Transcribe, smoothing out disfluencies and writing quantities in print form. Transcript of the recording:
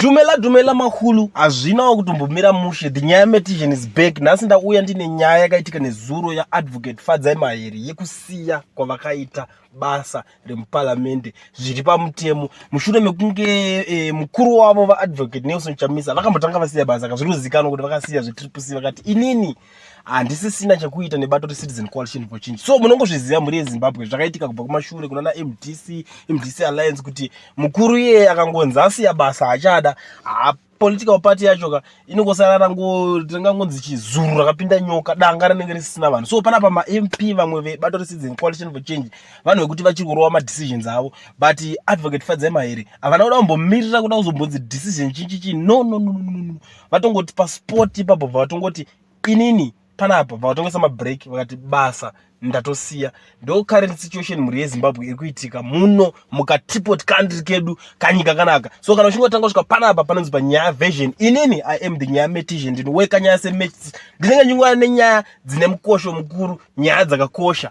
Dumela mahulu hazvina kutombomira mushe. The nyaya meditation is back. Nhasi ndauya ndine nyaya yakaitika nezuro yaadvocate Fadzayi mahere yekusiya kwavakaita basa remuparamende zviri pamutemo mushure mekunge mukuru wavo vaadvocate Nelson Chamisa vakambotanga vasiya basa zviri kuzivikanwa kuti vakasiya zvetriple vakati inini handisisina chekuita nebato recitizen coalition for change. So munongozviziva mhuri yeZimbabwe zvakaitika kubva kumashure kunana MDC alliance kuti mukuru iye akangonzi asiya basa hachada political party yacho inongosara rangangonzi chizuru rakapinda nyoka danga rinenge risina vanhu. So panapa ma-MP vamwe vebato recitizen coalition for change vanhu vekuti vachiri kurova madecisions avo, but advocate Fadzayi mahere havana kuda kumbomirira kuda kuzombonzi decision chichichi no vatongoti pasport ipapo vatongoti inini panapa vatongesa mabreak vakati basa ndatosiya. Ndo current situation muri yeZimbabwe iri kuitika muno mukatripot country kedu kanyika kanaka. So kana uchingotanga kusvika panapa panonzi panyaya version inini I am the nyaya meditation ndinoweka nyaya sematches ndinenge ndingova nenyaya dzine mukosho mukuru, nyaya dzakakosha.